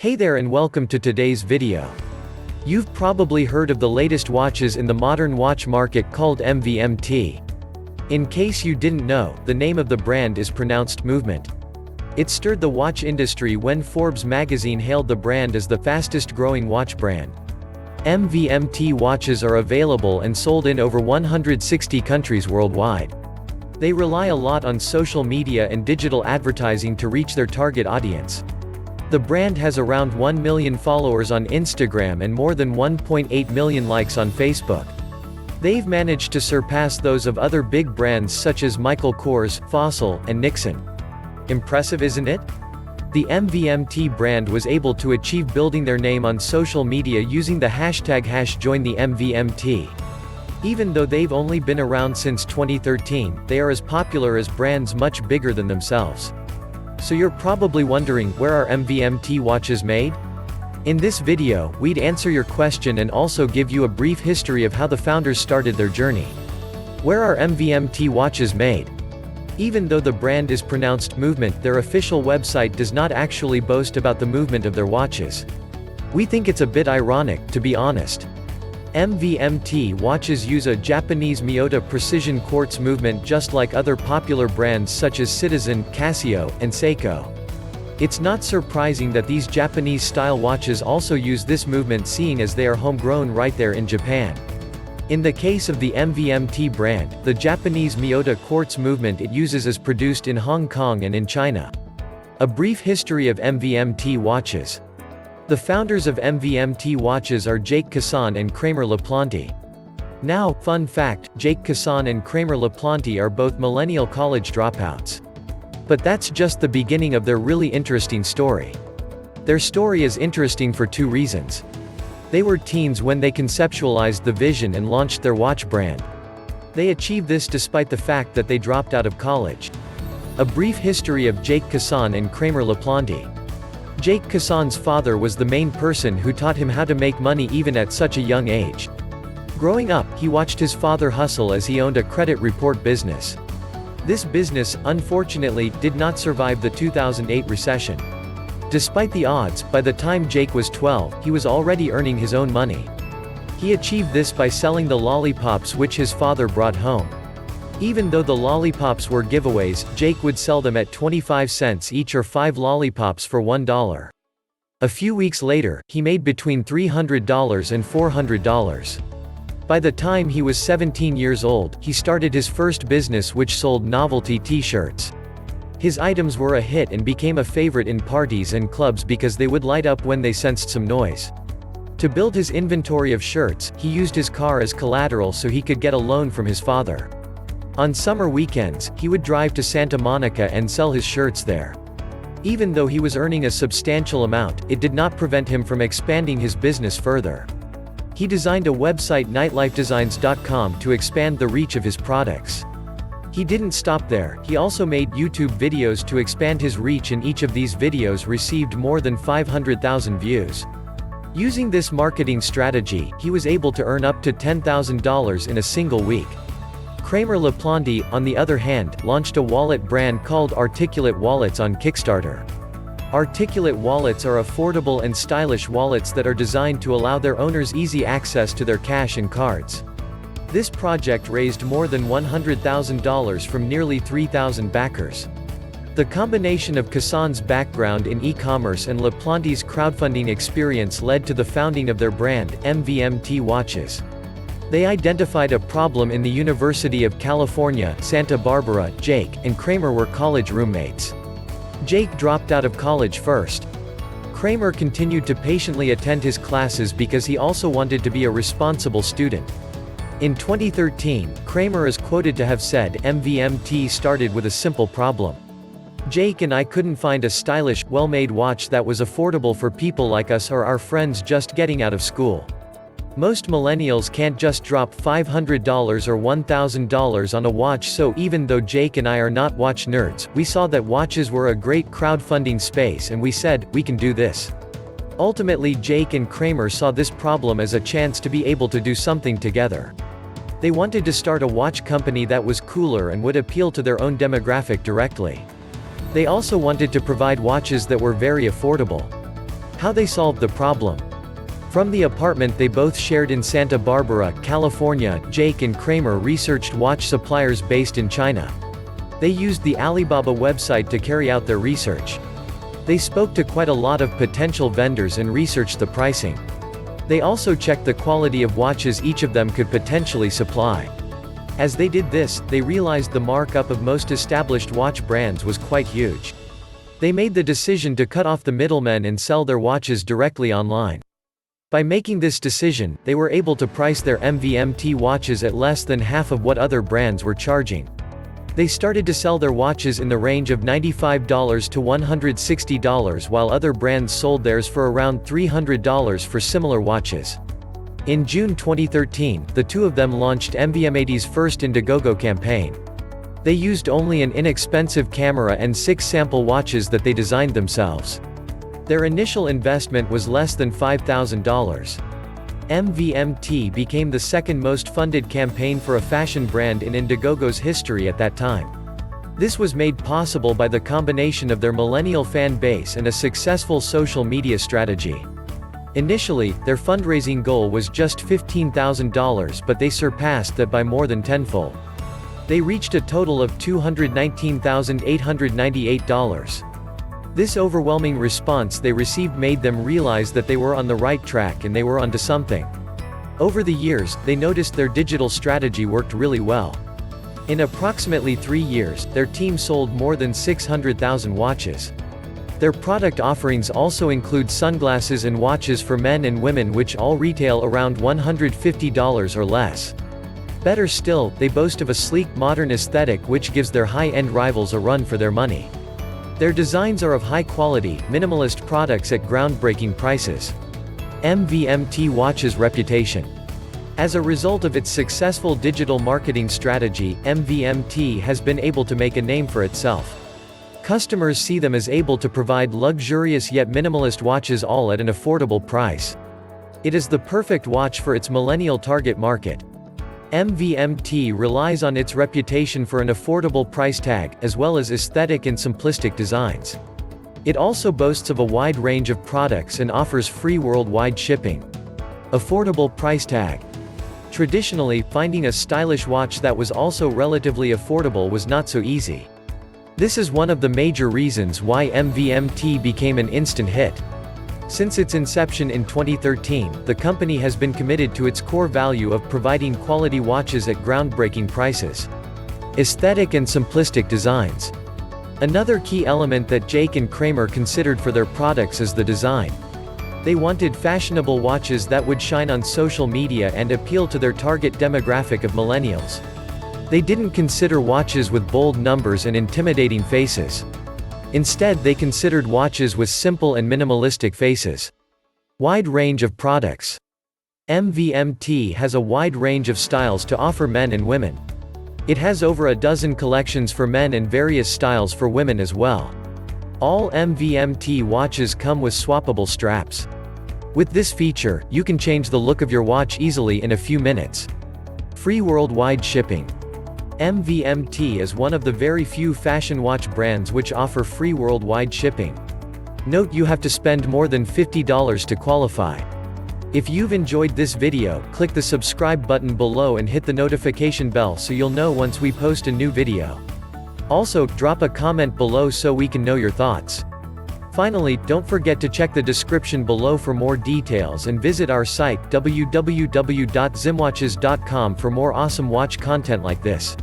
Hey there and welcome to today's video. You've probably heard of the latest watches in the modern watch market called MVMT. In case you didn't know, the name of the brand is pronounced Movement. It stirred the watch industry when Forbes magazine hailed the brand as the fastest growing watch brand. MVMT watches are available and sold in over 160 countries worldwide. They rely a lot on social media and digital advertising to reach their target audience. The brand has around 1 million followers on Instagram and more than 1.8 million likes on Facebook. They've managed to surpass those of other big brands such as Michael Kors, Fossil, and Nixon. Impressive, isn't it? The MVMT brand was able to achieve building their name on social media using the hashtag #JoinTheMVMT. Even though they've only been around since 2013, they are as popular as brands much bigger than themselves. So you're probably wondering, where are MVMT watches made? In this video, we'd answer your question and also give you a brief history of how the founders started their journey. Where are MVMT watches made? Even though the brand is pronounced Movement, their official website does not actually boast about the movement of their watches. We think it's a bit ironic, to be honest. MVMT watches use a Japanese Miyota precision quartz movement just like other popular brands such as Citizen, Casio, and Seiko. It's not surprising that these Japanese-style watches also use this movement, seeing as they are homegrown right there in Japan. In the case of the MVMT brand, the Japanese Miyota quartz movement it uses is produced in Hong Kong and in China. A brief history of MVMT watches. The founders of MVMT watches are Jake Kassan and Kramer LaPlante. Now, fun fact, Jake Kassan and Kramer LaPlante are both millennial college dropouts. But that's just the beginning of their really interesting story. Their story is interesting for two reasons. They were teens when they conceptualized the vision and launched their watch brand. They achieved this despite the fact that they dropped out of college. A brief history of Jake Kassan and Kramer LaPlante. Jake Kassan's father was the main person who taught him how to make money even at such a young age. Growing up, he watched his father hustle as he owned a credit report business. This business, unfortunately, did not survive the 2008 recession. Despite the odds, by the time Jake was 12, he was already earning his own money. He achieved this by selling the lollipops which his father brought home. Even though the lollipops were giveaways, Jake would sell them at 25 cents each or 5 lollipops for $1. A few weeks later, he made between $300 and $400. By the time he was 17 years old, he started his first business which sold novelty t-shirts. His items were a hit and became a favorite in parties and clubs because they would light up when they sensed some noise. To build his inventory of shirts, he used his car as collateral so he could get a loan from his father. On summer weekends, he would drive to Santa Monica and sell his shirts there. Even though he was earning a substantial amount, it did not prevent him from expanding his business further. He designed a website, nightlifedesigns.com, to expand the reach of his products. He didn't stop there, he also made YouTube videos to expand his reach, and each of these videos received more than 500,000 views. Using this marketing strategy, he was able to earn up to $10,000 in a single week. Kramer LaPlante, on the other hand, launched a wallet brand called Articulate Wallets on Kickstarter. Articulate wallets are affordable and stylish wallets that are designed to allow their owners easy access to their cash and cards. This project raised more than $100,000 from nearly 3,000 backers. The combination of Kassan's background in e-commerce and LaPlante's crowdfunding experience led to the founding of their brand, MVMT Watches. They identified a problem in the University of California, Santa Barbara. Jake and Kramer were college roommates. Jake dropped out of college first. Kramer continued to patiently attend his classes because he also wanted to be a responsible student. In 2013, Kramer is quoted to have said, "MVMT started with a simple problem. Jake and I couldn't find a stylish, well-made watch that was affordable for people like us or our friends just getting out of school. Most millennials can't just drop $500 or $1,000 on a watch, so even though Jake and I are not watch nerds, we saw that watches were a great crowdfunding space and we said, we can do this." Ultimately, Jake and Kramer saw this problem as a chance to be able to do something together. They wanted to start a watch company that was cooler and would appeal to their own demographic directly. They also wanted to provide watches that were very affordable. How they solved the problem. From the apartment they both shared in Santa Barbara, California, Jake and Kramer researched watch suppliers based in China. They used the Alibaba website to carry out their research. They spoke to quite a lot of potential vendors and researched the pricing. They also checked the quality of watches each of them could potentially supply. As they did this, they realized the markup of most established watch brands was quite huge. They made the decision to cut off the middlemen and sell their watches directly online. By making this decision, they were able to price their MVMT watches at less than half of what other brands were charging. They started to sell their watches in the range of $95 to $160 while other brands sold theirs for around $300 for similar watches. In June 2013, the two of them launched MVMT's first Indiegogo campaign. They used only an inexpensive camera and 6 sample watches that they designed themselves. Their initial investment was less than $5,000. MVMT became the second most funded campaign for a fashion brand in Indiegogo's history at that time. This was made possible by the combination of their millennial fan base and a successful social media strategy. Initially, their fundraising goal was just $15,000, but they surpassed that by more than tenfold. They reached a total of $219,898. This overwhelming response they received made them realize that they were on the right track and they were onto something. Over the years, they noticed their digital strategy worked really well. In approximately 3 years, their team sold more than 600,000 watches. Their product offerings also include sunglasses and watches for men and women which all retail around $150 or less. Better still, they boast of a sleek modern aesthetic which gives their high-end rivals a run for their money. Their designs are of high quality, minimalist products at groundbreaking prices. MVMT Watches reputation. As a result of its successful digital marketing strategy, MVMT has been able to make a name for itself. Customers see them as able to provide luxurious yet minimalist watches all at an affordable price. It is the perfect watch for its millennial target market. MVMT relies on its reputation for an affordable price tag, as well as aesthetic and simplistic designs. It also boasts of a wide range of products and offers free worldwide shipping. Affordable price tag. Traditionally, finding a stylish watch that was also relatively affordable was not so easy. This is one of the major reasons why MVMT became an instant hit. Since its inception in 2013, the company has been committed to its core value of providing quality watches at groundbreaking prices. Aesthetic and simplistic designs. Another key element that Jake and Kramer considered for their products is the design. They wanted fashionable watches that would shine on social media and appeal to their target demographic of millennials. They didn't consider watches with bold numbers and intimidating faces. Instead, they considered watches with simple and minimalistic faces. Wide range of products. MVMT has a wide range of styles to offer men and women. It has over a dozen collections for men and various styles for women as well. All MVMT watches come with swappable straps. With this feature, you can change the look of your watch easily in a few minutes. Free worldwide shipping. MVMT is one of the very few fashion watch brands which offer free worldwide shipping. Note you have to spend more than $50 to qualify. If you've enjoyed this video, click the subscribe button below and hit the notification bell so you'll know once we post a new video. Also, drop a comment below so we can know your thoughts. Finally, don't forget to check the description below for more details and visit our site www.zimwatches.com for more awesome watch content like this.